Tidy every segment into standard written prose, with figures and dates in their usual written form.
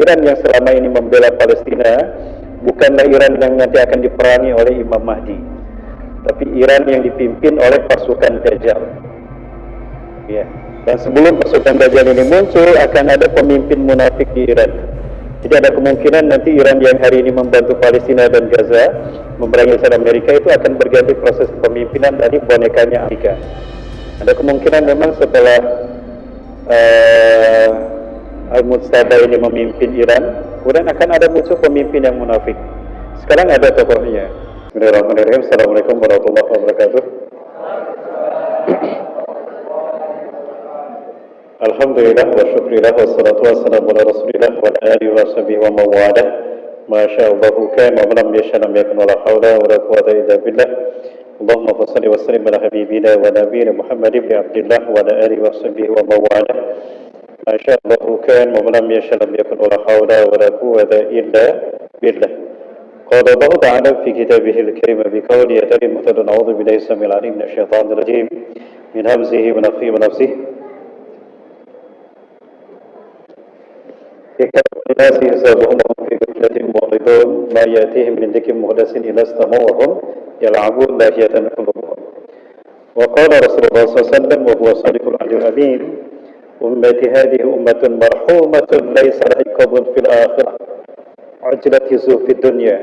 Iran yang selama ini membela Palestina bukanlah Iran yang nanti akan diperangi oleh Imam Mahdi, tapi Iran yang dipimpin oleh pasukan Dajjal. Ya. Dan sebelum pasukan Dajjal ini muncul, akan ada pemimpin munafik di Iran. Jadi ada kemungkinan nanti Iran yang hari ini membantu Palestina dan Gaza memerangi Amerika itu akan berganti proses kepemimpinan dari bonekanya Amerika. Ada kemungkinan memang setelah Al-Mujtaba ini memimpin Iran, kemudian akan ada muncul pemimpin yang munafik. Sekarang ada tokohnya. Bismillahirrahmanirrahim. Assalamualaikum warahmatullahi wabarakatuh. Alhamdulillah wa syukrillah wa salatu wa salam ala rasulillah wa alihi wa sahbihi wa mawadah. Masyaallahu kana wa lam yasha lam yakun wa la hawla wa la quwwata illa billah. Allahumma salli wa sallim ala habibina wa nabiyina Muhammad ibn Abdullah wa ala alihi wa sahbihi wa mawadah. Masyaallahu kana wa lam yasha lam yakun wa la hawla wa la quwwata illa billah. Qala Allah ta'ala fi kitabihil karim bi qawli ya tarim muhtadun a'udzu billahi samil alim minasy syaithanir rajim min hamzihi wa nafthihi wa nafsihi. الناس يسابهم في غفلة معرضون ما يأتيهم من ذكر محدث إلا استمعوا وهم يلعبون لاهية قلوبهم. وقال رسول الله صلى الله عليه وسلم وهو صادق الوعد الأمين أمتي هذه أمة مرحومة ليس لها عقاب في الآخرة عجلت في الدنيا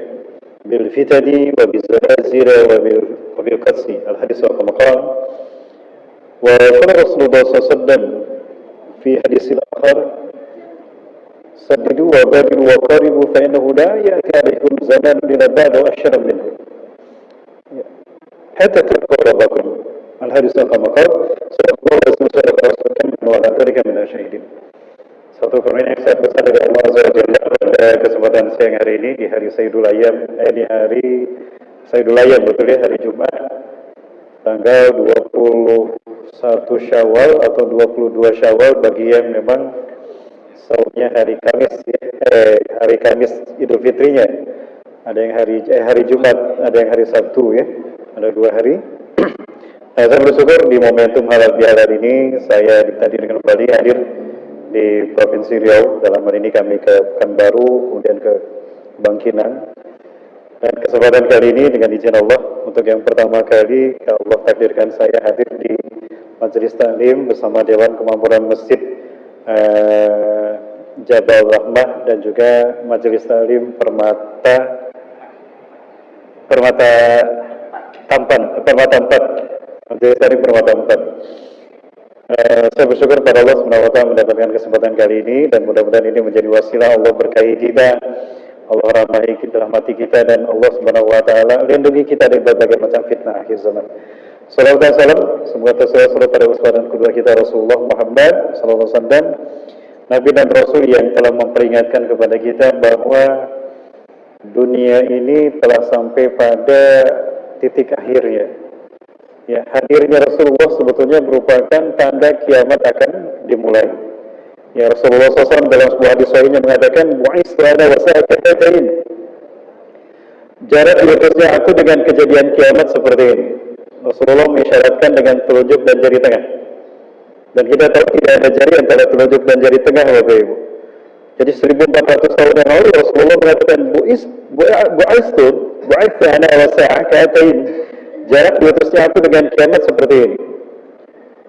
بالفتن وبالزلازل وبالقتل. الحديث كما قال. وقال رسول الله صلى الله عليه وسلم في حديث آخر سددوا وبادروا وقاربوا فإنه لا يأتي عليكم زمان من بعد وأشر منه حتى تلقوا ربكم. الحديث كما قال صلى الله عليه وسلم وعلى ذلك من الشهيدين. Satu permintaan yang saya besar dari Allah Azza wa Jalla pada kesempatan siang hari ini di hari Sayyidul Ayyam, di hari Sayyidul Ayyam, betul ya, hari Jumat tanggal 21 Syawal atau 22 Syawal bagi yang memang saumnya hari Kamis ya, hari Kamis Idul Fitrinya. Ada yang hari Jumat, ada yang hari Sabtu ya. Ada 2 hari. Nah, saya bersyukur di momentum halal bihalal ini saya ditakdirkan kembali hadir di Provinsi Riau. Dalam hal ini kami ke Pekanbaru, kemudian ke Bangkinang. Dan kesempatan kali ini dengan izin Allah untuk yang pertama kali Allah takdirkan saya hadir di Majelis Taklim bersama Dewan Kemakmuran Masjid Jabal Rahmah dan juga Majelis Taklim Permata 4, Majelis Taklim Permata 4. Saya bersyukur pada Allah SWT mendapatkan kesempatan kali ini dan mudah-mudahan ini menjadi wasilah Allah berkahi kita, Allah rahmati kita dan Allah SWT lindungi kita dari berbagai macam fitnah akhir zaman. Salawat dan salam semoga terselesai pada usahawan kedua kita Rasulullah Muhammad sallallahu alaihi wasallam, Nabi dan Rasul yang telah memperingatkan kepada kita bahwa dunia ini telah sampai pada titik akhirnya. Ya, hadirnya Rasulullah sebetulnya merupakan tanda kiamat akan dimulai. Ya, Rasulullah SAW dalam sebuah hadis sahihnya mengatakan, "Bu'itsu ana wa sa'atayn." Jarak diutusnya aku dengan kejadian kiamat seperti ini. Rasulullah mengisyaratkan dengan telunjuk dan jari tengah. Dan kita tahu tidak ada jari antara telunjuk dan jari tengah, Bapak Ibu. Jadi 1400 tahun yang lalu Rasulullah mengatakan bu'itsu ana wa sa'atayn. Jarak diutusnya aku dengan kiamat seperti ini.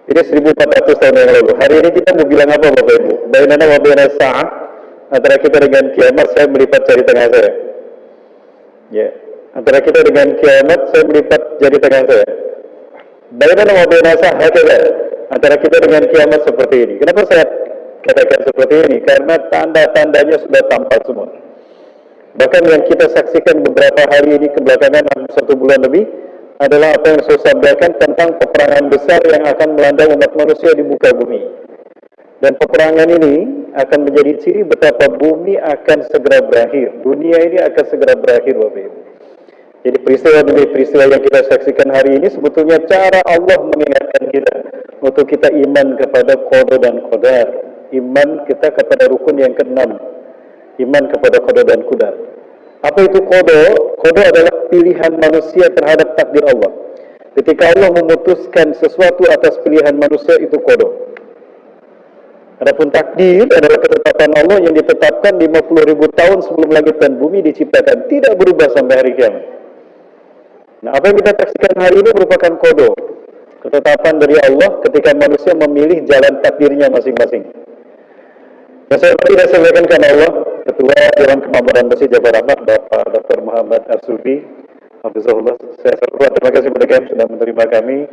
Ini 1400 tahun yang lalu. Hari ini kita mau bilang apa, Bapak Ibu? Bainana wa baina sa'ah, antara kita dengan kiamat saya melipat jari tengah saya. Ya. Antara kita dengan kiamat saya melipat jari tengah saya. Bainana wa baina sa'ah, antara kita dengan kiamat seperti ini. Kenapa saya katakan seperti ini? Karena tanda-tandanya sudah tampak semua. Bahkan yang kita saksikan beberapa hari ini kebelakangan 1 bulan lebih adalah apa yang saya sampaikan tentang peperangan besar yang akan melanda umat manusia di muka bumi. Dan peperangan ini akan menjadi ciri betapa bumi akan segera berakhir. Dunia ini akan segera berakhir, Bapak Ibu. Jadi peristiwa demi peristiwa yang kita saksikan hari ini sebetulnya cara Allah mengingatkan kita untuk kita iman kepada qada dan qadar, iman kita kepada rukun yang ke-6, iman kepada qada dan qadar. Apa itu qada? Qada adalah pilihan manusia terhadap takdir Allah. Ketika Allah memutuskan sesuatu atas pilihan manusia, itu qada. Adapun takdir adalah ketetapan Allah yang ditetapkan 50.000 tahun sebelum langit dan bumi diciptakan, tidak berubah sampai hari kiamat. Nah, apa yang kita saksikan hari ini merupakan kodo, ketetapan dari Allah ketika manusia memilih jalan takdirnya masing-masing. Dan saya tidak sampaikan karena Allah, Ketua Dewan Kemakmuran Masjid Jabal Rahmat, Bapak Dr. Muhammad Arsufi, Hafizahullah. Saya terima kasih kepada kami sudah menerima kami.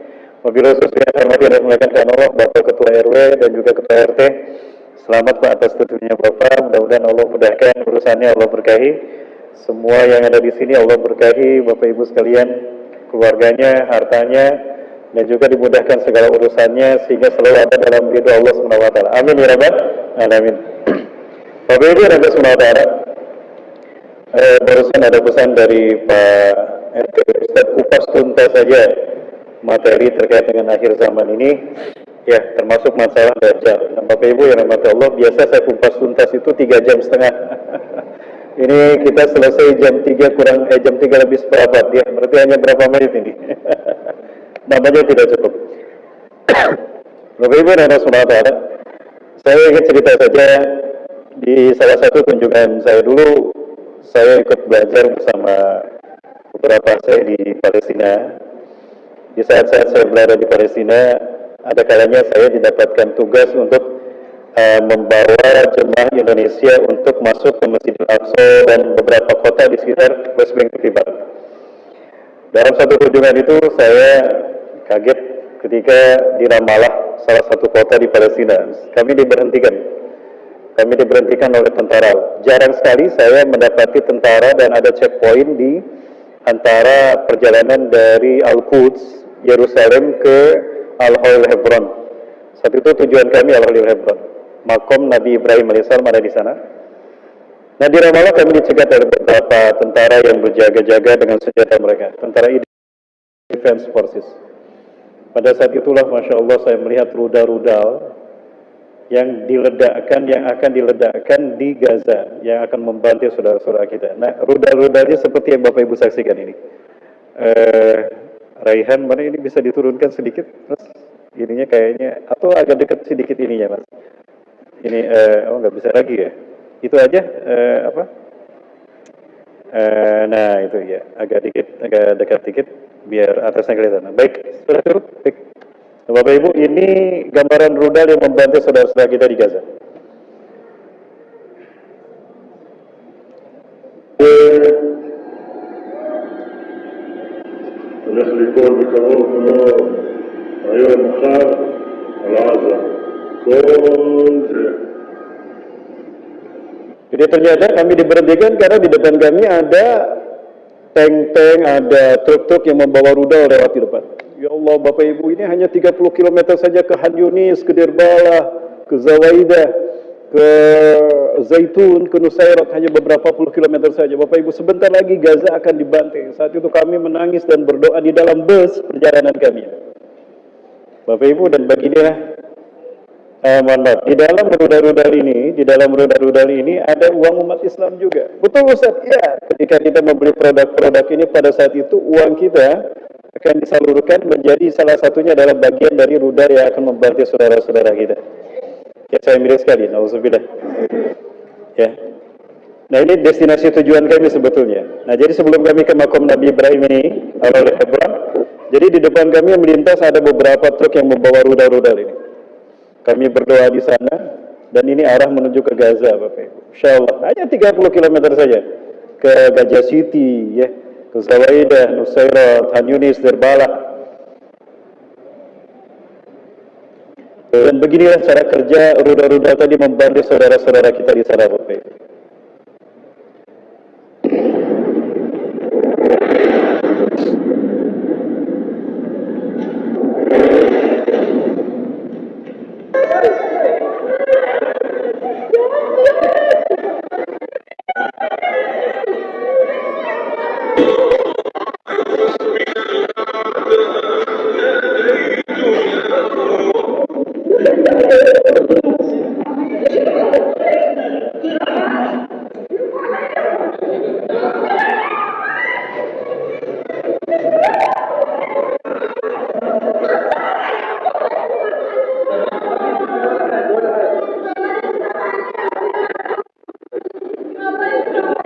Wabillahi taufiq wal hidayah, dan muliakan karena Allah, Bapak Ketua RW dan juga Ketua RT. Selamat Pak atas tentunya Bapak. Mudah-mudahan Allah mudahkan urusannya, Allah berkahi. Semua yang ada di sini Allah berkahi, Bapak Ibu sekalian, keluarganya, hartanya, dan juga dimudahkan segala urusannya sehingga selalu ada dalam ridho Allah Subhanahu wa taala. Amin ya rabbal alamin. Bapak Ibu dan Subhanahu wa taala. Barusan ada pesan dari Pak RT Ustaz, kupas tuntas saja materi terkait dengan akhir zaman ini, ya, termasuk masalah Dajjal. Dan Bapak Ibu yang rahmati Allah, biasa saya kupas tuntas itu 3,5 jam. Ini kita selesai jam 3 lebih seperempat, ya, berarti hanya berapa menit ini. Namanya tidak cukup. Bapak Ibu dan Subhanahu wa taala, saya ingin cerita saja di salah satu kunjungan saya dulu. Saya ikut belajar bersama beberapa saya di Palestina. Di saat-saat saya berada di Palestina, ada kalanya saya didapatkan tugas untuk membawa jemaah Indonesia untuk masuk ke Masjidil Aqsa dan beberapa kota di sekitar West Bank tepi barat. Dalam satu kunjungan itu saya kaget ketika di Ramallah, salah satu kota di Palestina, kami diberhentikan oleh tentara. Jarang sekali saya mendapati tentara dan ada checkpoint di antara perjalanan dari Al-Quds, Yerusalem ke Al-Holil Hebron. Saat itu tujuan kami Al-Holil Hebron. Makom Nabi Ibrahim AS ada di sana. Nah, di Ramallah kami dicegat oleh beberapa tentara yang berjaga-jaga dengan senjata mereka, tentara Defense Forces. Pada saat itulah, Masya Allah, saya melihat rudal-rudal yang akan diledakkan di Gaza, yang akan membantu saudara-saudara kita. Nah, rudal-rudalnya seperti yang Bapak Ibu saksikan ini. Raihan, mana ini bisa diturunkan sedikit, Mas? Ininya kayaknya, atau agak dekat sedikit ininya, Mas. Ini, nggak bisa lagi ya? Itu aja, nah itu ya, agak dekat dikit, biar atasnya kelihatan. Baik, sudah cukup. Baik. Bapak Ibu, ini gambaran rudal yang membantu saudara-saudara kita di Gaza. ونخلي بكبرنا أيها المخار العزة Jadi ternyata kami diberhentikan karena di depan kami ada tank-tank, ada truk-truk yang membawa rudal lewat di depan. Ya Allah, Bapak Ibu, ini hanya 30 km saja ke Han Yunis, ke Dirbalah, ke Zawaidah, ke Zaitun, ke Nusairat, hanya beberapa puluh kilometer saja. Bapak Ibu, sebentar lagi Gaza akan dibanting. Saat itu kami menangis dan berdoa di dalam bus perjalanan kami. Bapak Ibu, dan beginilah, di dalam rudal-rudal ini ada uang umat Islam juga. Betul Ustaz? Ya, ketika kita membeli produk-produk ini pada saat itu uang kita akan disalurkan menjadi salah satunya adalah bagian dari rudal yang akan membantu saudara-saudara kita. Ya, saya miris sekali, nauzubillah. Ya. Nah, ini destinasi tujuan kami sebetulnya. Nah, jadi sebelum kami ke makom Nabi Ibrahim ini, Al-Holil Hebron, jadi di depan kami melintas ada beberapa truk yang membawa rudal-rudal ini. Kami berdoa di sana, dan ini arah menuju ke Gaza, Bapak Ibu. Insyaallah, hanya 30 km saja ke Gaza City, ya, ke Zawaidah, Nusairat, Han Yunis, Dirbalah. Dan beginilah cara kerja rudal-rudal tadi membantu saudara-saudara kita di sana, Bapak Ibu.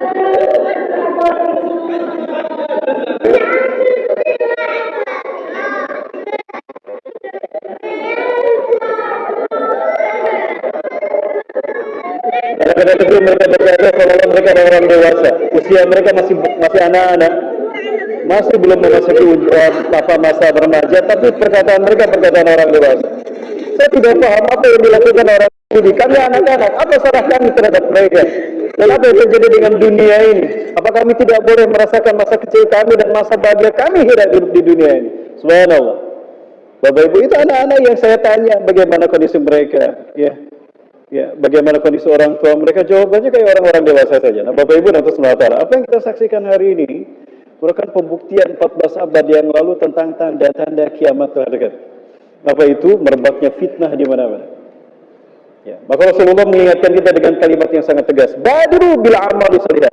Kadang-kadang itu mereka berkata seolah-olah mereka adalah orang dewasa, usia mereka masih anak-anak, masih belum memasuki masa remaja, tapi perkataan mereka perkataan orang dewasa. Saya tidak paham apa yang dilakukan orang ini. Kami anak-anak, apa salah kami terhadap mereka? Dan apa yang terjadi dengan dunia ini? Apa kami tidak boleh merasakan masa kecil kami dan masa bahagia kami hidup di dunia ini? Subhanallah. Bapak Ibu, itu anak-anak yang saya tanya bagaimana kondisi mereka, ya, bagaimana kondisi orang tua mereka, jawabannya kayak orang-orang dewasa saja. Nah, Bapak Ibu dan saudara, apa yang kita saksikan hari ini merupakan pembuktian 14 abad yang lalu tentang tanda-tanda kiamat telah dekat. Apa itu? Merebaknya fitnah di mana-mana. Ya, maka Rasulullah mengingatkan kita dengan kalimat yang sangat tegas, badiru bil amali shalihat.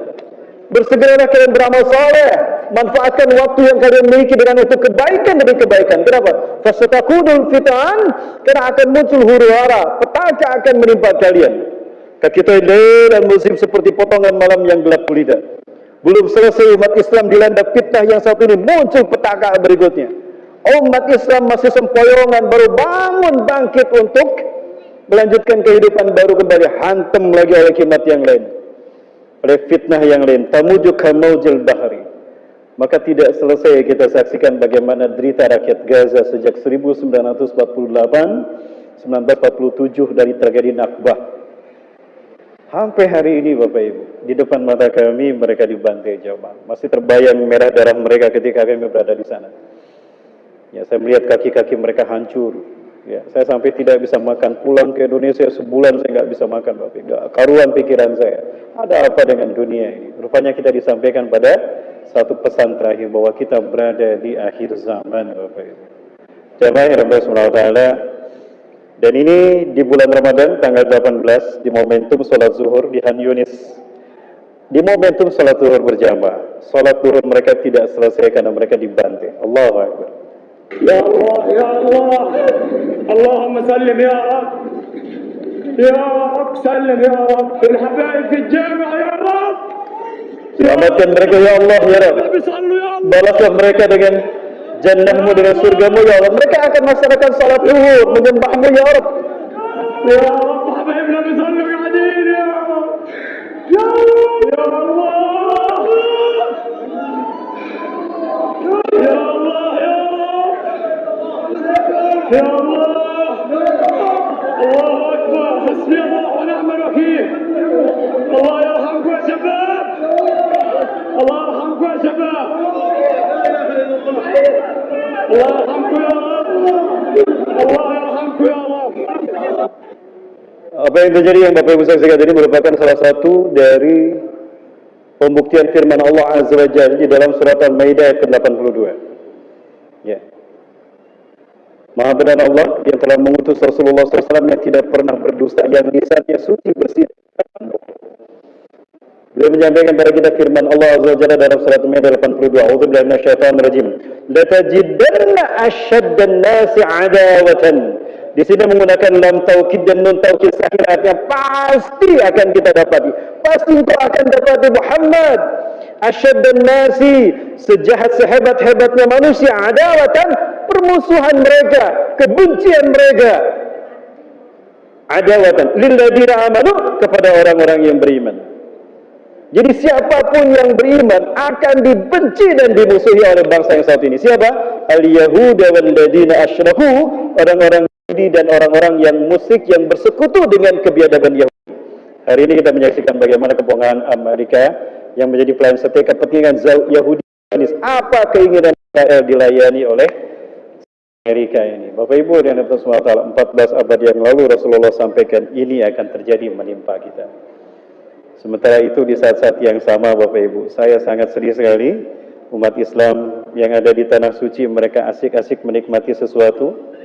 Bersegeralah kalian beramal saleh, manfaatkan waktu yang kalian miliki dengan untuk kebaikan demi kebaikan. Kenapa? Fasatakunul fitan, karena akan muncul huru-hara, petaka akan menimpa kalian. Kita dan musim seperti potongan malam yang gelap gulita. Belum selesai umat Islam dilanda fitnah yang satu ini, muncul petaka berikutnya. Umat Islam masih sempoyongan, baru bangun bangkit untuk melanjutkan kehidupan baru kembali hantam lagi oleh kiamat yang lain, oleh fitnah yang lain. Tamuju kamaujil bahari. Maka tidak selesai kita saksikan bagaimana derita rakyat Gaza sejak 1947 dari tragedi Nakbah. Sampai hari ini Bapak Ibu, di depan mata kami mereka dibantai jamaah. Masih terbayang merah darah mereka ketika kami berada di sana. Ya, saya melihat kaki-kaki mereka hancur. Ya, saya sampai tidak bisa makan, pulang ke Indonesia sebulan saya nggak bisa makan, Bapak. Nggak karuan pikiran saya. Ada apa dengan dunia ini? Rupanya kita disampaikan pada satu pesan terakhir bahwa kita berada di akhir zaman, Bapak Ibu. Jamaah yang Allah Subhanahu wa taala. Dan ini di bulan Ramadan tanggal 18 di momentum salat zuhur di Han Yunis. Di momentum salat zuhur berjamaah. Salat zuhur mereka tidak selesai karena mereka dibantai. Allahu Akbar. Ya Allah, ya Allah, Allahumma sallim ya Rabb, ya Rabb sallim ya Rabb, al-habaib fi al-jami'ah ya Rabb. Selamatkan mereka ya Allah ya Rabb. Balaslah mereka dengan jannahmu, dengan surgamu ya Allah. Mereka akan melaksanakan salat zuhur menyembahmu ya Rabb. Ya Rabb, habaibna bisallu qa'idin ya Rabb. Ya Allah, ya Allah. Ya Allah, ya يا الله الله أكبر حسبي الله ونعم الوكيل الله يرحمكم يا شباب الله يرحمكم يا شباب الله يرحمكم يا رب الله يرحمكم يا رب. Apa yang terjadi yang Bapak Ibu saksikan tadi merupakan salah satu dari pembuktian firman Allah Azza wa Jalla di dalam surat Al-Maidah ayat ke-82. Ya. Maha benar Allah yang telah mengutus Rasulullah SAW yang tidak pernah berdusta, yang lisannya suci bersih. Beliau menyampaikan kepada kita firman Allah Azza wa Jalla dalam surat Al-Maidah 82. A'udzubillahi minasyaitonir rajim. Latajidanna asyaddan nasi adawatan. Di sini menggunakan lam taukid dan nun taukid sahih, artinya pasti akan kita dapati. Pasti engkau akan dapati Muhammad. Asyaddan nasi, sejahat sehebat-hebatnya manusia, adawatan, permusuhan mereka, kebencian mereka. Adawatan lilladzina amanu, kepada orang-orang yang beriman. Jadi siapapun yang beriman akan dibenci dan dimusuhi oleh bangsa yang satu ini. Siapa? Al-Yahuda walladzina asyraku, orang-orang Yahudi dan orang-orang yang musyrik yang bersekutu dengan kebiadaban Yahudi. Hari ini kita menyaksikan bagaimana kebohongan Amerika yang menjadi pelayan setia kepentingan Yahudi. Apa keinginan Israel dilayani oleh Amerika ini? Bapak Ibu dan Saudara SWT, 14 abad yang lalu Rasulullah sampaikan ini akan terjadi menimpa kita. Sementara itu di saat-saat yang sama Bapak Ibu, saya sangat sedih sekali umat Islam yang ada di tanah suci, mereka asik-asik menikmati sesuatu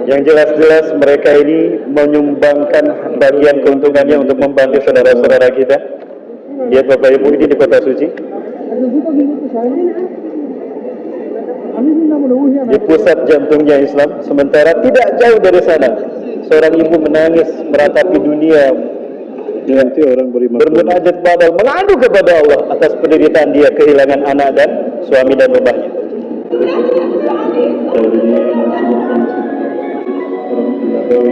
yang jelas-jelas mereka ini menyumbangkan bagian keuntungannya untuk membantu saudara-saudara kita. Lihat Bapak Ibu, ini di kota suci, di pusat jantungnya Islam. Sementara tidak jauh dari sana seorang ibu menangis meratapi dunia Nanti orang beri makan. bermunajat kepada Allah, mengadu kepada Allah atas penderitaan dia kehilangan anak dan suami dan rumahnya. Hari ini masih makan orang tidak tahu.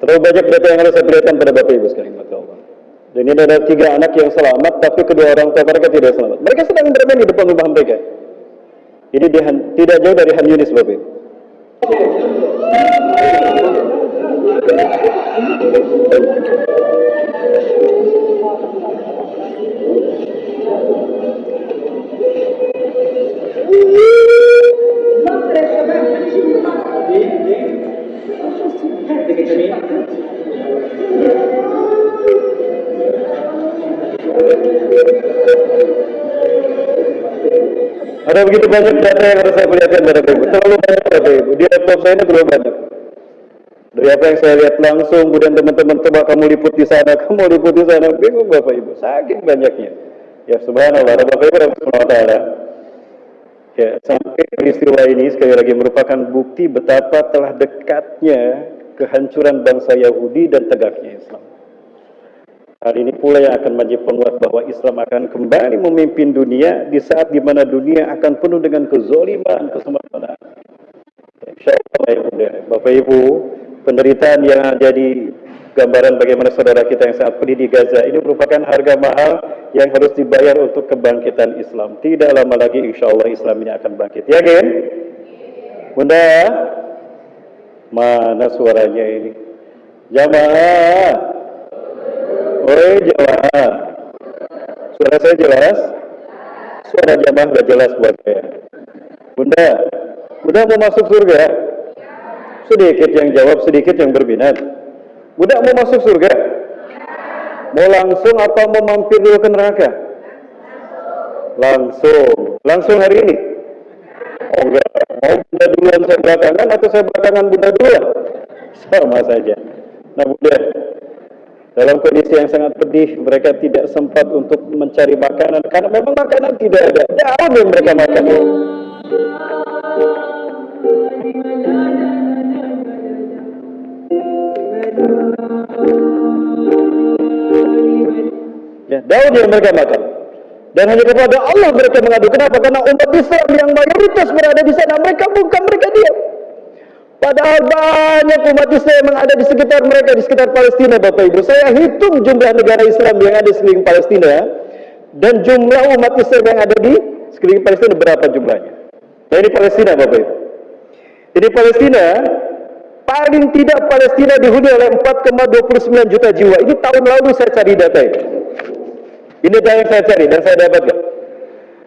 Terlalu banyak data yang harus saya perlihatkan pada Bapak Ibu sekalian, maka Allah. Dan ini ada 3 anak yang selamat, tapi kedua orang tua mereka tidak selamat. Mereka sedang bermain di depan rumah mereka. Ini tidak jauh dari Han Yunis, Bapak Ibu. Ada begitu banyak data yang harus saya perlihatkan pada Bapak Ibu. Terlalu banyak Bapak Ibu. Di laptop saya ini terlalu banyak. Dari apa yang saya lihat langsung, kemudian teman-teman coba kamu liput di sana, kamu liput di sana, bingung Bapak Ibu. Saking banyaknya. Ya subhanallah, Bapak Ibu SWT. Ya, sampai peristiwa ini sekali lagi merupakan bukti betapa telah dekatnya kehancuran bangsa Yahudi dan tegaknya Islam. Hari ini pula yang akan menjadi penguat bahwa Islam akan kembali memimpin dunia di saat di mana dunia akan penuh dengan kezaliman, kesempurnaan. Insyaallah ya Bunda, Bapak Ibu, penderitaan yang jadi gambaran bagaimana saudara kita yang sangat pedih di Gaza ini merupakan harga mahal yang harus dibayar untuk kebangkitan Islam. Tidak lama lagi insyaallah Islam ini akan bangkit. Yakin? Bunda, mana suaranya ini? Jamaah. Oi jamaah, suara saya jelas? Suara jamaah gak jelas buat saya. Bunda mau masuk surga? Sedikit yang jawab, sedikit yang berminat. Bunda mau masuk surga? Mau langsung apa mau mampir dulu ke neraka? Langsung hari ini? Oh enggak, mau Bunda duluan saya belakangan atau saya belakangan Bunda duluan? Sama saja. Nah Bunda, dalam kondisi yang sangat pedih, mereka tidak sempat untuk mencari makanan karena memang makanan tidak ada. Daun yang mereka makan. Ya, daun yang mereka makan. Dan hanya kepada Allah mereka mengadu. Kenapa? Karena umat Islam yang mayoritas berada di sana, mereka bukan, mereka diam. Padahal banyak umat Islam yang ada di sekitar mereka, di sekitar Palestina, Bapak Ibu. Saya hitung jumlah negara Islam yang ada di sekeliling Palestina dan jumlah umat Islam yang ada di sekeliling Palestina berapa jumlahnya. Nah ini Palestina, Bapak Ibu. Ini Palestina, paling tidak Palestina dihuni oleh 4,29 juta jiwa. Ini tahun lalu saya cari data ini. Ini data yang saya cari dan saya dapatkan.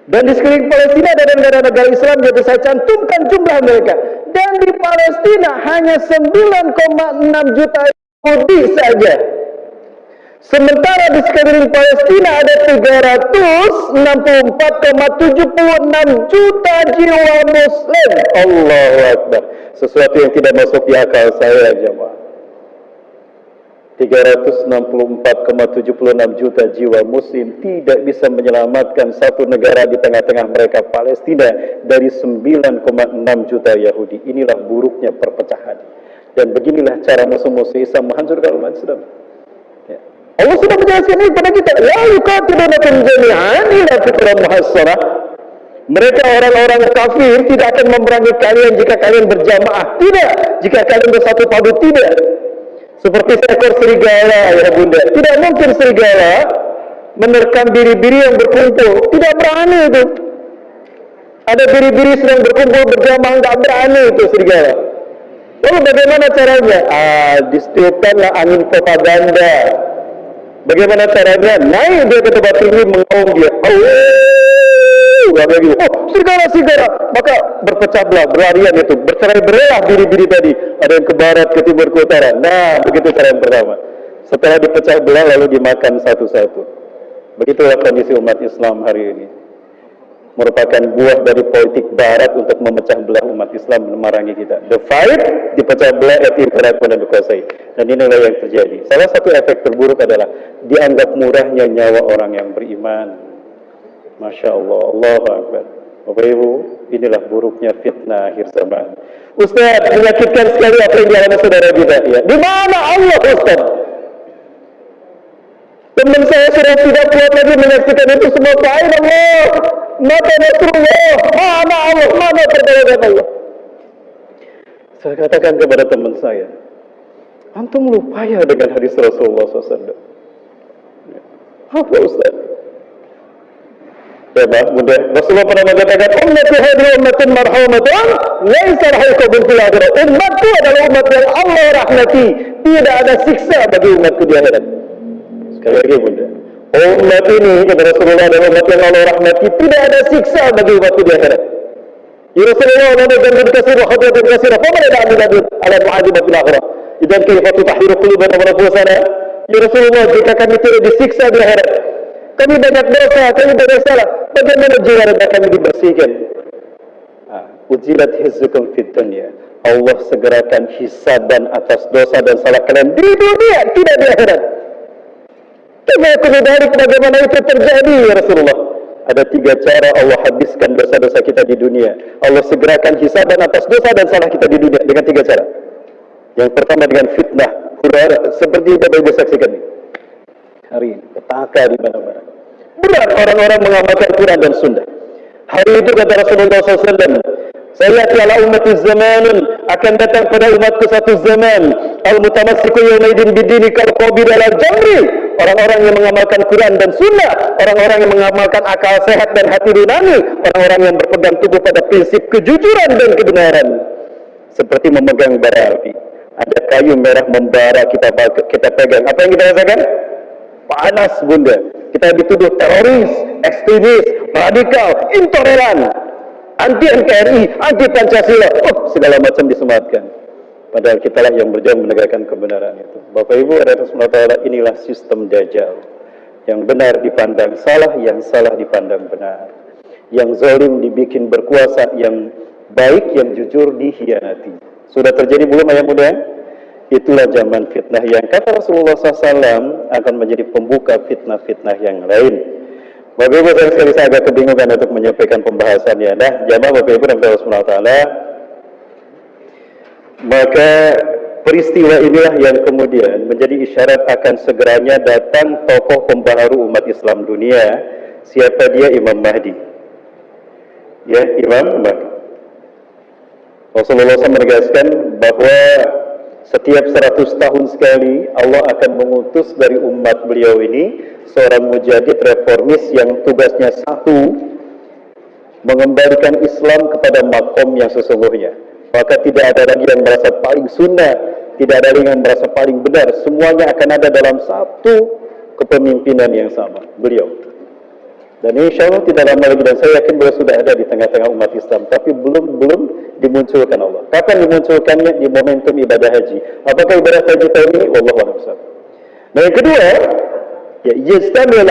Dan di sekeliling Palestina ada negara-negara Islam, jadi saya cantumkan jumlah mereka. Dan di Palestina hanya 9,6 juta Yahudi saja. Sementara di sekeliling Palestina ada 364,76 juta jiwa Muslim. Allahu Akbar. Sesuatu yang tidak masuk di akal saya, jemaah. 364,76 juta jiwa Muslim tidak bisa menyelamatkan satu negara di tengah-tengah mereka, Palestina, dari 9,6 juta Yahudi. Inilah buruknya perpecahan. Dan beginilah cara musuh-musuh Islam menghancurkan umat Islam. Ya. Allah sudah menjelaskan ini kepada kita. La yuqatilunakum jami'an illa fitra muhassarah. Mereka orang-orang kafir tidak akan memerangi kalian jika kalian berjamaah. Tidak. Jika kalian bersatu padu, tidak. Seperti seekor serigala, ya Bunda. Tidak mungkin serigala menerkam biri-biri yang berkumpul. Tidak berani itu. Ada biri-biri sedang berkumpul berjamaah, tidak berani itu serigala. Lalu bagaimana caranya? Ditiupkanlah angin propaganda. Bagaimana caranya? Naik dia ke tempat tinggi, mengaum dia. Serigala. Maka berpecah belah, berlarian itu, bercerai-belah biri-biri tadi. Ada yang ke barat, ke timur, ke utara. Nah, begitu cara yang pertama. Setelah dipecah belah, lalu dimakan satu-satu. Begitulah kondisi umat Islam hari ini. merupakan buah dari politik Barat untuk memecah belah umat Islam, memerangi kita. The fight dipecah belah, imperator dan dikuasai. Dan inilah yang terjadi. Salah satu efek terburuk adalah dianggap murahnya nyawa orang yang beriman. Masya Allah, Allahu Akbar. Bapak Ibu, inilah buruknya fitnah akhir zaman. Ustaz, menyakitkan sekali apa yang dialami saudara kita. Ya. Di mana Allah, Ustaz? Teman saya sudah tidak kuat lagi menyaksikan itu semua. Fa'in Allah, mata Nasrullah, mana Allah, mana pertolongan Allah. Saya katakan kepada teman saya, antum lupa ya dengan hadis Rasulullah SAW. Apa Ustaz? Ya, mudah. Rasulullah pernah mengatakan, ummati hadhihi ummatun marhamatun, laisa rahaikum fil akhirah. Umatku adalah umat yang Allah rahmati. Tidak ada siksa bagi umatku di akhirat. Sekali lagi bunda, umat ini kata Rasulullah adalah umat yang Allah rahmati. Tidak ada siksa bagi umatku di akhirat. Ya Rasulullah, lana dzambun katsir wa khata'un katsir. Faman ya'lamu ala mu'adzibah fil akhirah. Idzan kayfa tutahhiru qulubana wa nufusana? Ya Rasulullah, jika kami tidak disiksa di akhirat, kami banyak dosa, kami banyak salah, bagaimana jiwa raga kami dibersihkan? Ujilat hizzukum fid dunya. Allah segerakan hisaban atas dosa dan salah kalian di dunia, tidak di akhirat. Bagaimana itu terjadi ya Rasulullah? Ada 3 cara Allah habiskan dosa-dosa kita di dunia. Allah segerakan hisaban atas dosa dan salah kita di dunia dengan 3 cara. Yang pertama dengan fitnah, huru-hara, seperti Bapak Ibu saksikan ini. Hari ini, petaka di mana-mana. Berat orang-orang mengamalkan Quran dan Sunnah. Hari itu kata Rasulullah SAW, saya lihat ala ummati zamanun, akan datang pada umatku satu zaman, al-mutamassiku yawmaidin bidini kal-qabid ala jamri. Orang-orang yang mengamalkan Quran dan Sunnah, orang-orang yang mengamalkan akal sehat dan hati nurani, orang-orang yang berpegang teguh pada prinsip kejujuran dan kebenaran. Seperti memegang bara api. Ada kayu merah membara kita pegang. Apa yang kita rasakan? Panas bunda. Kita dituduh teroris, ekstremis, radikal, intoleran, anti NKRI, anti Pancasila, segala macam disematkan. Padahal kitalah yang berjuang menegakkan kebenaran itu. Bapak Ibu, ada inilah sistem Dajjal. Yang benar dipandang salah, yang salah dipandang benar. Yang zalim dibikin berkuasa, yang baik, yang jujur dihianati. Sudah terjadi belum ayah muda? Itulah zaman fitnah yang kata Rasulullah SAW akan menjadi pembuka fitnah-fitnah yang lain. Bapak Ibu, saya agak kebingungan untuk menyampaikan pembahasannya. Nah, jamaah Bapak Ibu dan Allah SWT, maka peristiwa inilah yang kemudian menjadi isyarat akan segeranya datang tokoh pembaharu umat Islam dunia. Siapa dia? Imam Mahdi. Ya, Imam Mahdi. Rasulullah SAW menegaskan bahwa setiap 100 tahun sekali Allah akan mengutus dari umat beliau ini seorang mujahid reformis yang tugasnya satu, mengembalikan Islam kepada makom yang sesungguhnya. Maka tidak ada lagi yang merasa paling sunnah, tidak ada lagi yang merasa paling benar. Semuanya akan ada dalam satu kepemimpinan yang sama, beliau. Dan insya Allah tidak lama lagi, dan saya yakin beliau sudah ada di tengah-tengah umat Islam, tapi belum dimunculkan Allah. Kapan dimunculkannya? Di momentum ibadah haji. Apakah ibadah haji tahun ini? Wallahu a'lam. Nah, yang kedua, yastami'u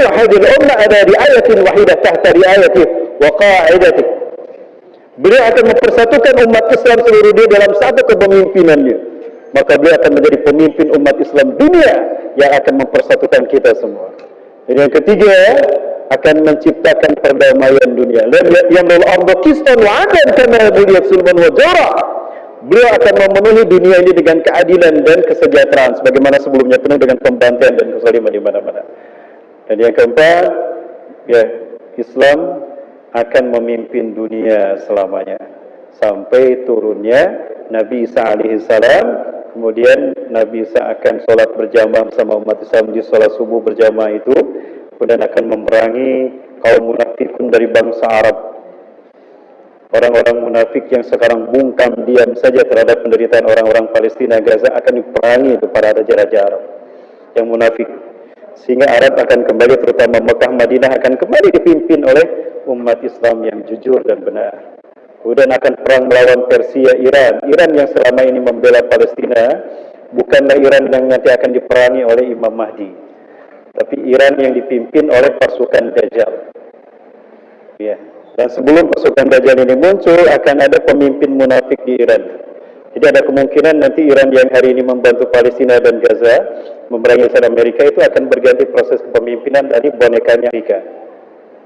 hadhihi al-ummah ala ri'ayatin wahidah tahta ri'ayatihi wa qa'idatih. Beliau akan mempersatukan umat Islam seluruh dunia dalam satu kepemimpinannya. Maka beliau akan menjadi pemimpin umat Islam dunia yang akan mempersatukan kita semua. Dan yang ketiga, akan menciptakan perdamaian dunia. Yang al-ardu qistan wa 'adlan kama buniyat sulman wa jara. Beliau akan memenuhi dunia ini dengan keadilan dan kesejahteraan sebagaimana sebelumnya penuh dengan pembantaian dan kezaliman di mana-mana. Dan yang keempat, ya, Islam akan memimpin dunia selamanya sampai turunnya Nabi Isa alaihi salam. Kemudian Nabi Isa akan sholat berjamaah bersama umat Islam di sholat subuh berjamaah itu, kemudian akan memerangi kaum munafikun dari bangsa Arab. Orang-orang munafik yang sekarang bungkam diam saja terhadap penderitaan orang-orang Palestina, Gaza, akan diperangi itu para raja-raja Arab yang munafik. Sehingga Arab akan kembali, terutama Mekah, Madinah akan kembali dipimpin oleh umat Islam yang jujur dan benar. Kemudian akan perang melawan Persia, Iran. Iran yang selama ini membela Palestina bukanlah Iran yang nanti akan diperangi oleh Imam Mahdi, tapi Iran yang dipimpin oleh pasukan Dajjal. Ya. Dan sebelum pasukan Dajjal ini muncul, akan ada pemimpin munafik di Iran. Jadi ada kemungkinan nanti Iran yang hari ini membantu Palestina dan Gaza memerangi Amerika itu akan berganti proses kepemimpinan dari bonekanya Amerika.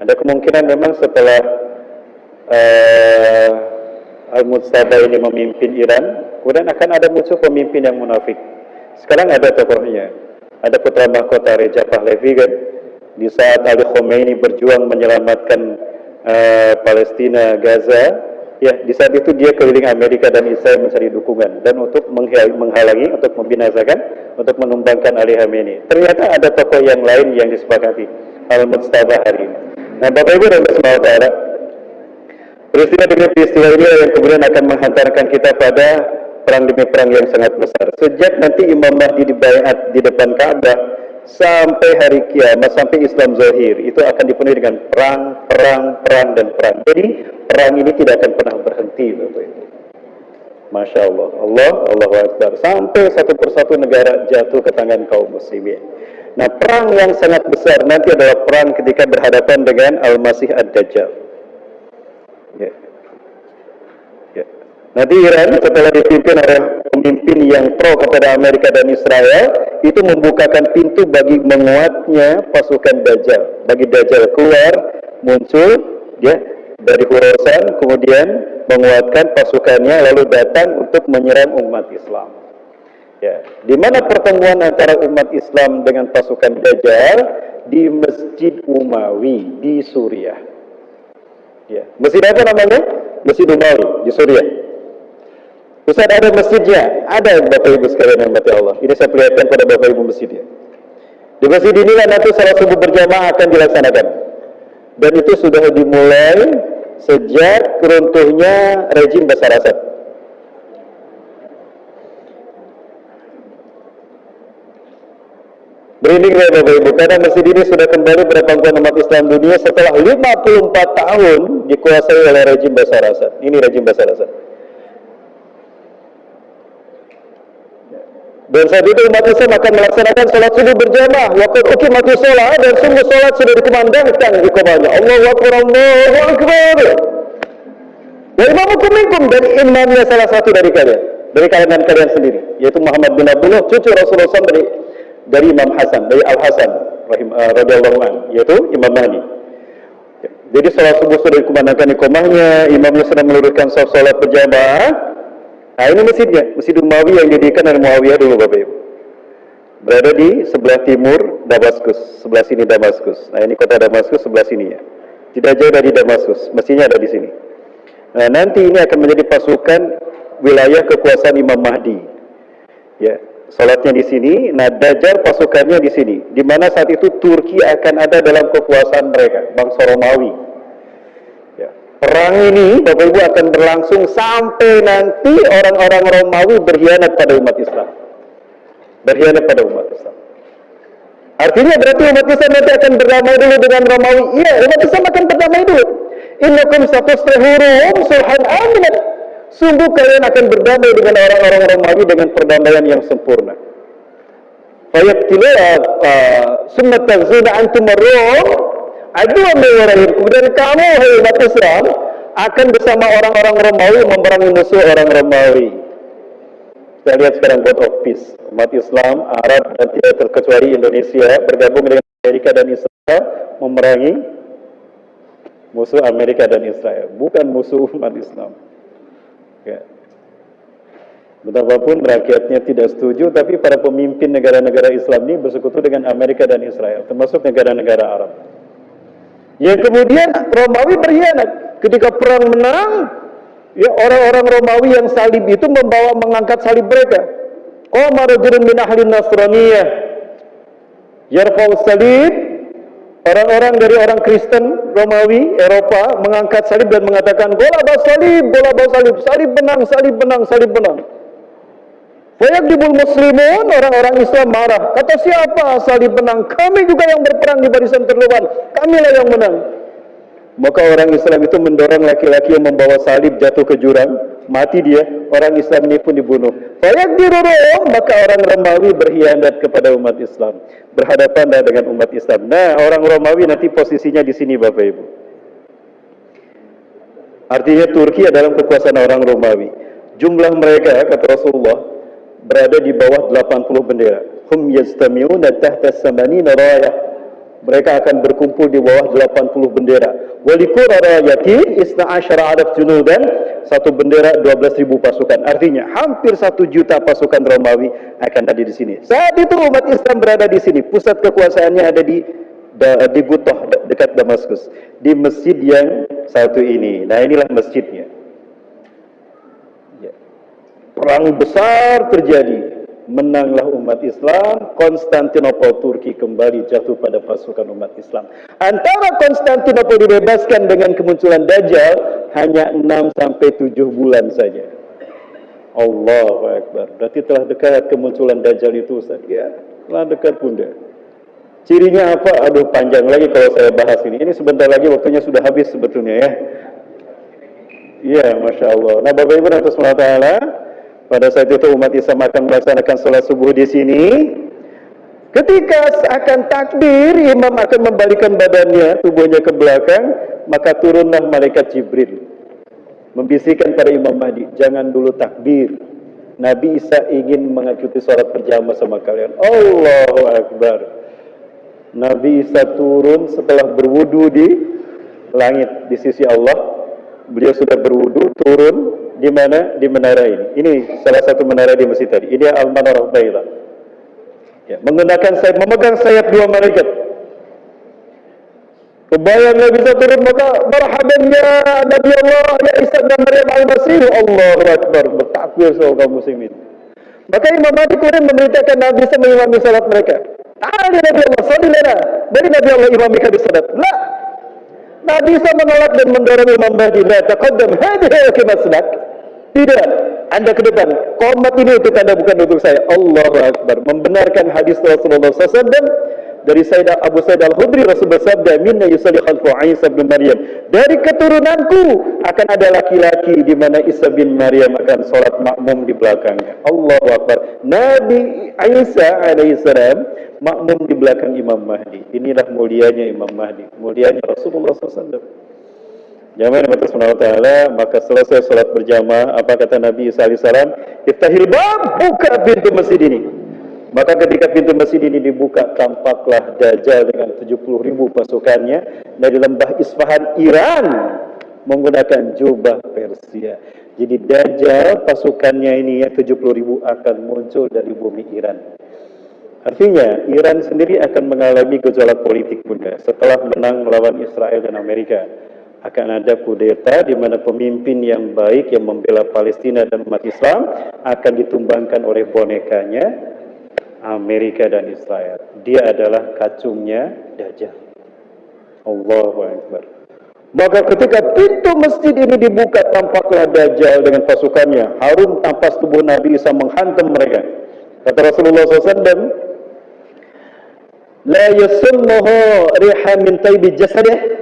Ada kemungkinan memang setelah Al-Mustafa ini memimpin Iran, kemudian akan ada muncul pemimpin yang munafik. Sekarang ada tokohnya, ada putra mahkota Reja Pahlavi kan, di saat Ali Khomeini berjuang menyelamatkan Palestina, Gaza, ya di saat itu dia keliling Amerika dan Israel mencari dukungan dan untuk menghalangi, untuk membinasakan, untuk menumbangkan Ali Khamenei. Ternyata ada tokoh yang lain yang disepakati, Al-Mustafa hari ini. Nah, Bapak Ibu dan Saudara, peristiwa demi peristiwa ini yang kemudian akan menghantarkan kita pada perang demi perang yang sangat besar. Sejak nanti Imam Mahdi dibaiat di depan Ka'bah sampai hari kiamat, sampai Islam zahir, itu akan dipenuhi dengan perang, dan perang. Jadi perang ini tidak akan pernah berhenti, Bapak Ibu. Masya Allah, Allahu Akbar, sampai satu persatu negara jatuh ke tangan kaum muslimin. Nah, perang yang sangat besar nanti adalah perang ketika berhadapan dengan Al-Masih Ad-Dajjal. Ya. Ya. Nanti Iran setelah dipimpin oleh pemimpin yang pro kepada Amerika dan Israel, itu membukakan pintu bagi menguatnya pasukan Dajjal, bagi Dajjal keluar, muncul ya dari Khurasan, kemudian menguatkan pasukannya lalu datang untuk menyerang umat Islam. Ya, di mana pertemuan antara umat Islam dengan pasukan Dajjal? Di Masjid Umawi di Suriah. Ya, masjid apa namanya? Masjid Umawi di Suriah. Ustaz, ada masjidnya? Ada, Bapak Ibu sekalian yang mati Allah. Ini saya perlihatkan pada Bapak Ibu masjidnya. Di masjid inilah nanti salat subuh berjamaah akan dilaksanakan. Dan itu sudah dimulai sejak runtuhnya rejim Bashar Assad. Berinding ya Bapak Ibu, karena masjid ini sudah kembali berpangkuan umat Islam dunia setelah 54 tahun dikuasai oleh rejim Bashar Assad. Ini rejim Bashar Assad. Dan saat itu umat Islam akan melaksanakan sholat subuh berjamaah. Waktu uqimatus sholat, dan sungguh sholat sudah dikumandangkan di komanya. Allahu Akbar, Allahu Akbar. Dan imamukum minkum, dan imamnya salah satu dari kalian, dari kalangan kalian sendiri, yaitu Muhammad bin Abdullah, cucu Rasulullah SAW dari Imam Hasan, dari Al Hasan radhiyallahu anhu, yaitu Imam Mahdi. Jadi sholat subuh sudah dikumandangkan di komanya, imamnya sedang meluruskan sholat berjamaah. Nah, ini masjidnya, Masjid Umawi yang didirikan oleh Muawiyah dulu, Bapak Ibu. Berada di sebelah timur Damaskus, sebelah sini Damaskus. Nah, ini kota Damaskus, sebelah sini ya. Tidak jauh dari Damaskus, masjidnya ada di sini. Nah, nanti ini akan menjadi pasukan wilayah kekuasaan Imam Mahdi. Ya, salatnya di sini, nah Dajjal pasukannya di sini. Di mana saat itu Turki akan ada dalam kekuasaan mereka, bangsa Romawi. Perang ini, Bapak Ibu, akan berlangsung sampai nanti orang-orang Romawi berkhianat pada umat Islam. Berkhianat pada umat Islam. Artinya berarti umat Islam nanti akan berdamai dulu dengan Romawi. Iya, umat Islam akan berdamai dulu. Innakum satuslihurum sulhan aminat. Sungguh kalian akan berdamai dengan orang-orang Romawi dengan perdamaian yang sempurna. Fayaqtiluha summa tazuna antum ar-rum. Kemudian kamu, hai umat Islam, akan bersama orang-orang Romawi memerangi musuh orang Romawi. Kita lihat sekarang World of Peace. Umat Islam, Arab, dan tidak terkecuali Indonesia bergabung dengan Amerika dan Israel memerangi musuh Amerika dan Israel, bukan musuh umat Islam. Ya. Betapapun rakyatnya tidak setuju, tapi para pemimpin negara-negara Islam ini bersekutu dengan Amerika dan Israel, termasuk negara-negara Arab. Yang kemudian Romawi berkhianat. Ketika perang menang, ya orang-orang Romawi yang salib itu mengangkat salib mereka. Qama rajulun min ahli Nasraniyah yarfa'u salib. Orang-orang dari orang Kristen Romawi Eropa mengangkat salib dan mengatakan golaba salib, salib menang, salib menang, salib menang. Fayaqdibul muslimun, orang-orang Islam marah. Kata siapa salib menang? Kami juga yang berperang di barisan terdepan. Kamilah yang menang. Maka orang Islam itu mendorong laki-laki yang membawa salib jatuh ke jurang. Mati dia. Orang Islam ini pun dibunuh. Fayaqdirurum, maka orang Romawi berkhianat kepada umat Islam. Berhadapan dengan umat Islam. Nah, orang Romawi nanti posisinya di sini, Bapak Ibu. Artinya Turki adalah kekuasaan orang Romawi. Jumlah mereka, kata Rasulullah, berada di bawah 80 bendera. Hum yastami'una tahta samanina rayah. Mereka akan berkumpul di bawah 80 bendera. Walikura rayatin isna asyara adaf junudan, satu bendera 12.000 pasukan. Artinya hampir 1 juta pasukan Romawi akan ada di sini. Saat itu umat Islam berada di sini. Pusat kekuasaannya ada di Butoh dekat Damaskus, di masjid yang satu ini. Nah, inilah masjidnya. Ya. Perang besar terjadi. Menanglah umat Islam, Konstantinopel Turki kembali jatuh pada pasukan umat Islam. Antara Konstantinopel dibebaskan dengan kemunculan Dajjal hanya 6-7 bulan saja. Allahu Akbar. Berarti telah dekat kemunculan Dajjal itu, Ustaz. Ya, telah dekat bunda. Cirinya apa? Aduh, panjang lagi kalau saya bahas ini. Ini sebentar lagi waktunya sudah habis sebetulnya ya. Iya, Masya Allah. Nah, Bapak Ibu dan SWT, pada saat itu umat Islam akan melaksanakan sholat subuh di sini. Ketika akan takbir, imam akan membalikkan badannya, tubuhnya ke belakang, maka turunlah malaikat Jibril membisikkan pada Imam Mahdi, jangan dulu takbir. Nabi Isa ingin mengikuti sholat berjamaah sama kalian. Allahu Akbar. Nabi Isa turun setelah berwudu di langit di sisi Allah. Beliau sudah berwudu, turun di mana? Di menara ini. Ini salah satu menara di masjid tadi. Ini Al-Manarah Bayda. Ya, menggunakan sayap, memegang sayap 2 malaikat. Kebayang Nabi Isa turun, maka marhaban ya Nabi Allah, ya Isa dan Maryam al-Masih. Allahu Akbar. Bertakbir semua kaum muslimin. Maka Imam Mahdi kemudian memerintahkan Nabi Isa mengimami salat mereka. Ali Nabi Allah, salli lana. Beri Nabi Allah imami kami salat. La. Nabi Isa menolak dan mendorong Imam Mahdi. La taqaddam hadhihi al-masnak. Tidak, Anda ke depan. Qomat ini untuk Anda, bukan untuk saya. Allahu Akbar. Membenarkan hadis Rasulullah SAW dari Sayyidah Abu Sa'id Al-Khudri. Rasul bersabda, minna yusalli khalfu Isa bin Maryam. Dari keturunanku akan ada laki-laki di mana Isa bin Maryam akan sholat makmum di belakangnya. Allahu Akbar. Nabi Isa alaihissalam makmum di belakang Imam Mahdi. Inilah mulianya Imam Mahdi, mulianya Rasulullah SAW. Jamaah atas Allah, maka selesai sholat berjamaah, apa kata Nabi Isa alaihissalam? Iftahil bab, buka pintu masjid ini. Maka ketika pintu masjid ini dibuka, tampaklah Dajjal dengan 70.000 pasukannya dari lembah Isfahan, Iran, menggunakan jubah Persia. Jadi Dajjal pasukannya ini ya 70.000 akan muncul dari bumi Iran. Artinya Iran sendiri akan mengalami gejolak politik, Bunda, setelah menang melawan Israel dan Amerika. Akan ada kudeta di mana pemimpin yang baik yang membela Palestina dan umat Islam akan ditumbangkan oleh bonekanya Amerika dan Israel. Dia adalah kacungnya Dajjal. Allahu Akbar. Maka ketika pintu masjid ini dibuka, tampaklah Dajjal dengan pasukannya. Harum tampas tubuh Nabi Isa menghantam mereka. Kata Rasulullah SAW, la yasunnuhu riha min taybi jasadih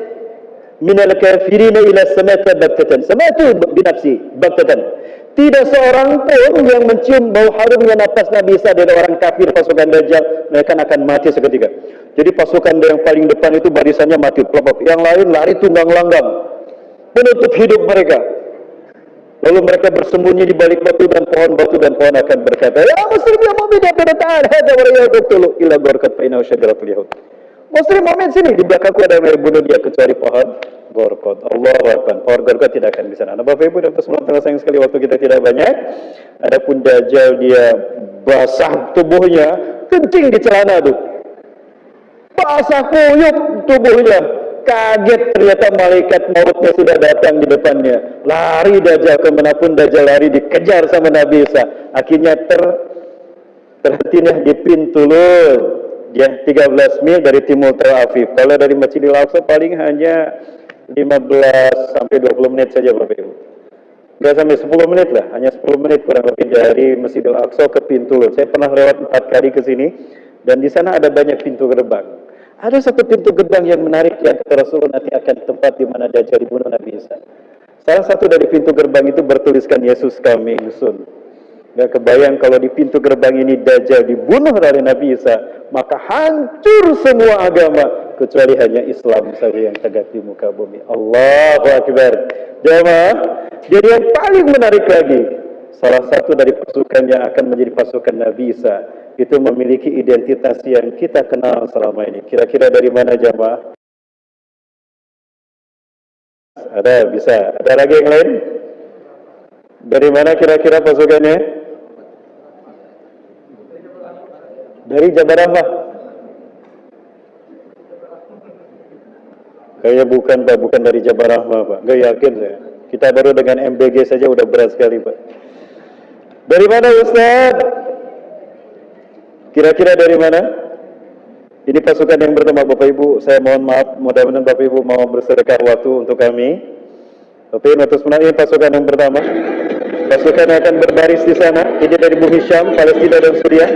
minal kafirina ila samata baktatan. Samatu binafsi baktatan. Tidak seorang pun yang mencium bau harumnya napas Nabi Isa dari orang kafir pasukan Dajjal, mereka akan mati seketika. Jadi pasukan yang paling depan itu barisannya mati, pelopok. Yang lain lari tunggang langgang, menutup hidup mereka. Lalu mereka bersembunyi di balik batu dan pohon akan berkata, ya muslim ya mu'min ya ta'ala hada wa la yaqtulu illa gorkat fa innahu syajaratul yahud. Muslim mu'min sini, di belakangku ada yang bunuh dia kecuali pohon gorkot. Allahu Akbar. Pohon gorkot tidak akan bisa. Nah, Bapak Ibu dan Saudara sayang sekali, waktu kita tidak banyak. Adapun Dajjal, dia basah tubuhnya, kencing di celana tuh. Basah kuyup tubuhnya. Kaget ternyata malaikat mautnya sudah datang di depannya. Lari Dajjal kemanapun Dajjal lari, dikejar sama Nabi Isa. Akhirnya terhentilah di pintu Lut. Ya, 13 mil dari timur Tel Aviv. Kalau dari Masjidil Aqsa paling hanya 15 sampai 20 menit saja, Bapak Ibu. Enggak sampai 10 menit lah, hanya 10 menit kurang lebih dari Masjidil Aqsa ke pintu Lut. Saya pernah lewat 4 kali ke sini dan di sana ada banyak pintu gerbang. Ada satu pintu gerbang yang menarik yang kata Rasulullah nanti akan tempat di mana Dajjal dibunuh Nabi Isa. Salah satu dari pintu gerbang itu bertuliskan Yesus coming soon. Gak kebayang kalau di pintu gerbang ini Dajjal dibunuh oleh Nabi Isa, maka hancur semua agama, kecuali hanya Islam saja yang tegak di muka bumi. Allahu Akbar. Jamaah, jadi yang paling menarik lagi, salah satu dari pasukan yang akan menjadi pasukan Nabi Isa itu memiliki identitas yang kita kenal selama ini. Kira-kira dari mana jamaah? Ada, bisa. Ada lagi yang lain? Dari mana kira-kira pasukannya? Dari Jabal Rahmah. Kayaknya bukan Pak, bukan dari Jabal Rahmah Pak. Gak yakin saya. Kita baru dengan MBG saja udah berat sekali Pak. Dari mana Ustaz? Kira-kira dari mana? Ini pasukan yang pertama Bapak Ibu. Saya mohon maaf, mudah-mudahan Bapak Ibu mau bersedekah waktu untuk kami. Tapi notus menarik pasukan yang pertama. Pasukan yang akan berbaris di sana. Ini dari bumi Syam, Palestina dan Suriah.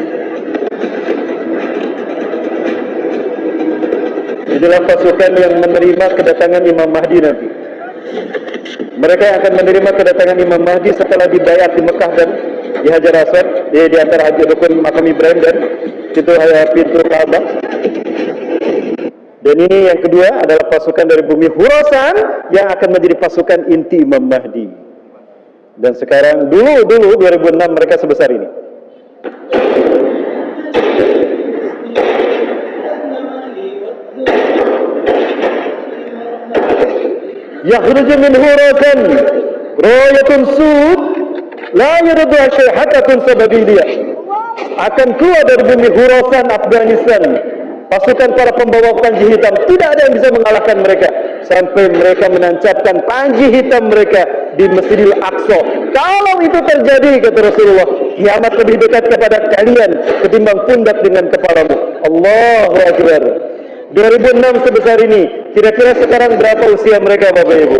Inilah pasukan yang menerima kedatangan Imam Mahdi nanti. Mereka yang akan menerima kedatangan Imam Mahdi setelah dibayat di Mekah dan di Hajar Aswad, di antara Hajar Rukun Makam Ibrahim dan pintu Ka'bah. Dan ini yang kedua adalah pasukan dari bumi Khurasan yang akan menjadi pasukan inti Imam Mahdi. Dan sekarang dulu 2006 mereka sebesar ini. Yakhruju min Khurasan rayatun sud la yurduha syaihatun sababiliyah. Akan keluar dari bumi Khurasan Afghanistan pasukan para pembawa panji hitam. Tidak ada yang bisa mengalahkan mereka sampai mereka menancapkan panji hitam mereka di Masjidil Aqsa. Kalau itu terjadi, kata Rasulullah, kiamat lebih dekat kepada kalian ketimbang pundak dengan kepalamu. Allahu Akbar. 2006 sebesar ini. Kira-kira sekarang berapa usia mereka Bapak Ibu?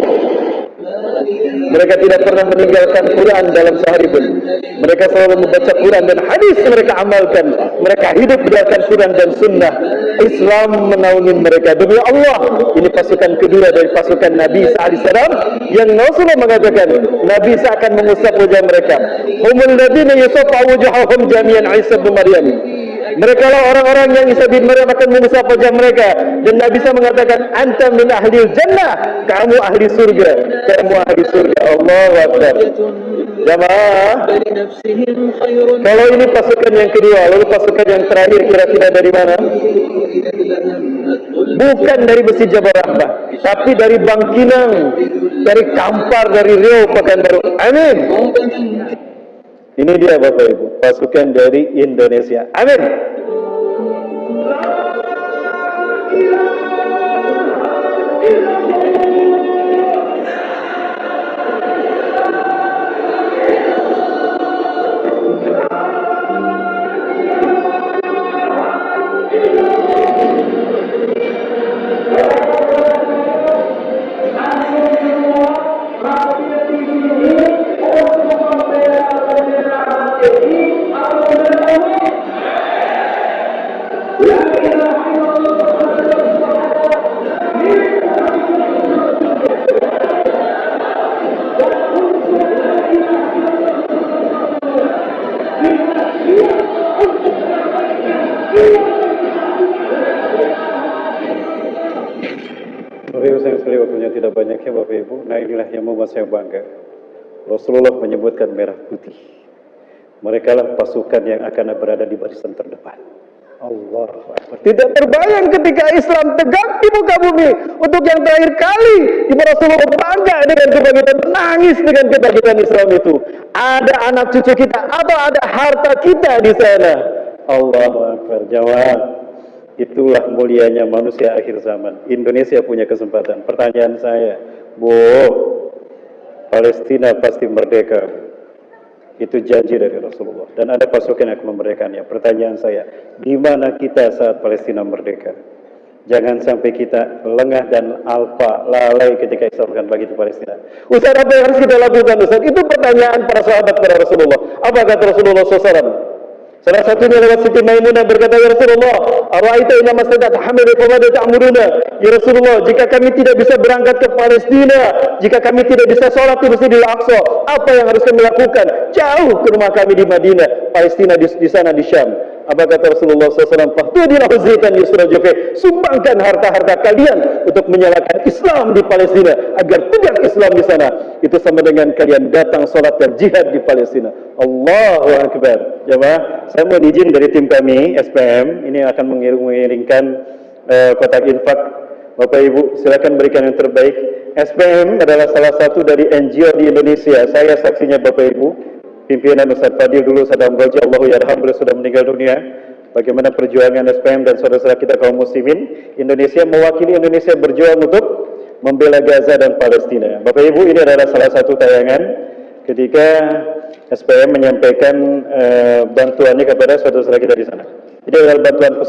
Mereka tidak pernah meninggalkan Quran dalam sehari pun. Mereka selalu membaca Quran dan hadis mereka amalkan. Mereka hidup berdasarkan Quran dan Sunnah. Islam menaungi mereka. Demi Allah, ini pasukan kedua dari pasukan Nabi Isa AS yang Rasulullah mengatakan Nabi Isa akan mengusap wajah mereka. Humul ladzina yusaffa wujuhahum jami'an Isa bin Maryam. Mereka lah orang-orang yang Isa bin Maryam akan mengusap wajah mereka. Dan Nabi Isa mengatakan, anta min ahlil jannah, kamu ahli surga, kamu ahli surga. Allahu Akbar. Jamaah, kalau ini pasukan yang kedua, lalu pasukan yang terakhir kira-kira dari mana? Bukan dari besi Jabal Rahmah, tapi dari Bangkinang, dari Kampar, dari Riau, Pekanbaru. Amin. Ini dia Bapak Ibu, pasukan dari Indonesia. Amin. Waktunya tidak banyak ya Bapak Ibu. Nah inilah yang membuat saya bangga. Rasulullah menyebutkan merah putih. Mereka lah pasukan yang akan berada di barisan terdepan. Allah Akbar. Tidak terbayang ketika Islam tegak di muka bumi untuk yang terakhir kali Ibu Rasulullah bangga dengan kebangkitan, menangis dengan kebangkitan Islam itu. Ada anak cucu kita atau ada harta kita di sana. Allah Akbar. Jawab. Itulah mulianya manusia akhir zaman. Indonesia punya kesempatan. Pertanyaan saya, Bu, Palestina pasti merdeka. Itu janji dari Rasulullah. Dan ada pasukan yang akan memerdekakannya. Pertanyaan saya, di mana kita saat Palestina merdeka? Jangan sampai kita lengah dan alpa, lalai ketika Islam akan bagi di Palestina. Ustaz, apa yang harus kita lakukan Ustaz? Itu pertanyaan para sahabat kepada Rasulullah. Apa kata Rasulullah SAW? Salah satunya lewat Siti Maimunah berkata, ya Rasulullah, ara'aita inna mastadat hamilu famada ta'muruna. Ya Rasulullah, jika kami tidak bisa berangkat ke Palestina, jika kami tidak bisa sholat di Masjidil Aqsa, apa yang harus kami lakukan? Jauh ke rumah kami di Madinah, Palestina di sana di Syam. Apa kata Rasulullah SAW? Fahtudilahu zaitan yusrajufi, sumbangkan harta-harta kalian untuk menyalakan Islam di Palestina agar tegak Islam di sana. Itu sama dengan kalian datang sholat dan jihad di Palestina. Allahu Akbar. Jemaah, saya mohon izin dari tim kami SPM ini akan mengiringkan kotak infak. Bapak Ibu, silakan berikan yang terbaik. SPM adalah salah satu dari NGO di Indonesia. Saya saksinya Bapak Ibu. Pimpinan Ustaz Fadil dulu Sadam Goji, Allahu yarham, beliau sudah meninggal dunia. Bagaimana perjuangan SPM dan saudara-saudara kita kaum muslimin Indonesia, mewakili Indonesia berjuang untuk membela Gaza dan Palestina. Bapak Ibu, ini adalah salah satu tayangan ketika SPM menyampaikan bantuannya kepada saudara-saudara kita di sana. Ini adalah bantuan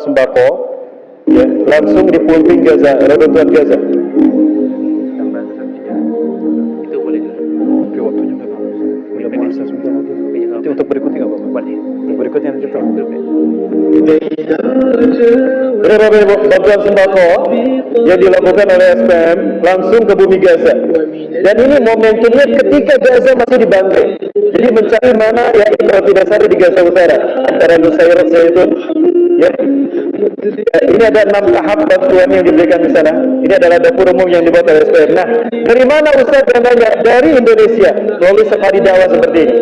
sembako ya, langsung di pumping Gaza, bantuan Gaza. Itu boleh dulu. Oke, waktunya udah bagus. Udah mau akses sebentar lagi. Nanti untuk berikutnya nggak apa-apa. Untuk berikutnya nanti kita. Bapak Ibu, bantuan sembako yang dilakukan oleh SPM langsung ke bumi Gaza. Dan ini momentumnya ketika Gaza masih dibantai. Jadi mencari mana ya kalau tidak salah di Gaza Utara antara Nusairat Zaitun. Ya. Ini ada 6 tahap bantuan yang diberikan di sana. Ini adalah dapur umum yang dibuat oleh SPM. Nah, dari mana Ustaz yang nanya? Dari Indonesia melalui safari dakwah seperti ini.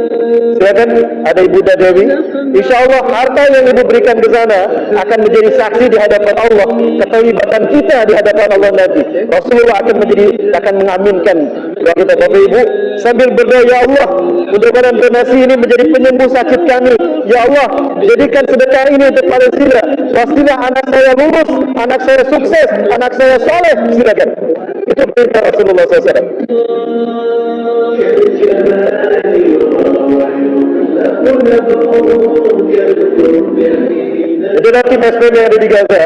Silakan, ada Ibu Dadewi. Insya Allah harta yang Ibu berikan ke sana akan menjadi saksi di hadapan Allah keterlibatan kita di hadapan Allah nanti. Rasulullah akan mengaminkan doa kita. Bapak Ibu sambil berdoa, ya Allah, mudah-mudahan donasi ini menjadi penyembuh sakit kami. Ya Allah, jadikan sedekah ini untuk Palestina. Pastilah anak saya lulus, anak saya sukses, anak saya soleh. Silakan. Itu perintah Rasulullah SAW. Itu nanti SPM yang ada di Gaza,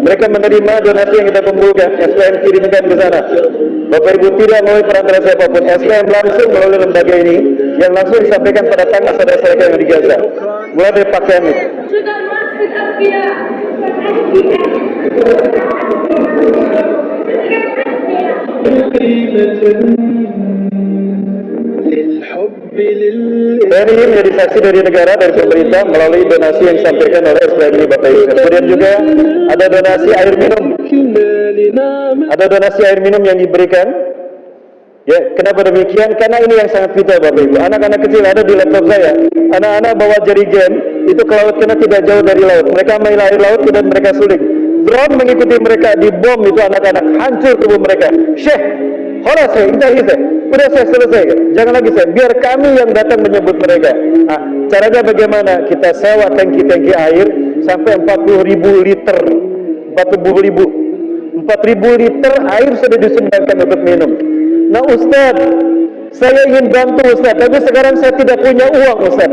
mereka menerima donasi yang kita kumpulkan, SPM kirimkan ke sana. Bapak Ibu tidak melalui perantara siapapun, SPM langsung melalui lembaga ini yang langsung disampaikan pada tangan saudara-saudara yang di Gaza. Mulai dari pakaian itu. Dan ini menjadi saksi dari negara, dari pemerintah melalui donasi yang disampaikan oleh SPM ini Bapak Ibu. Kemudian juga ada donasi air minum. Ada donasi air minum yang diberikan. Ya, kenapa demikian? Karena ini yang sangat vital Bapak Ibu. Anak-anak kecil ada di laptop saya. Anak-anak bawa jerigen itu ke laut karena tidak jauh dari laut. Mereka main air laut dan mereka suling. Drone mengikuti mereka, dibom itu anak-anak, hancur tubuh mereka. Syekh, horas saya, kita lagi saya. Udah saya selesai, jangan lagi saya. Biar kami yang datang menyebut mereka. Nah, caranya bagaimana? Kita sewa tangki-tangki air sampai 40.000 liter. 4.000 liter air sudah disumbangkan untuk minum. Nah Ustaz, saya ingin bantu Ustaz, tapi sekarang saya tidak punya uang Ustaz.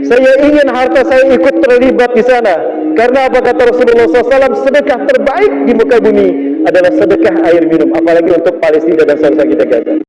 Saya ingin harta saya ikut terlibat di sana. Karena apa kata Rasulullah SAW, sedekah terbaik di muka bumi adalah sedekah air minum. Apalagi untuk Palestina dan saudara kita Gaza.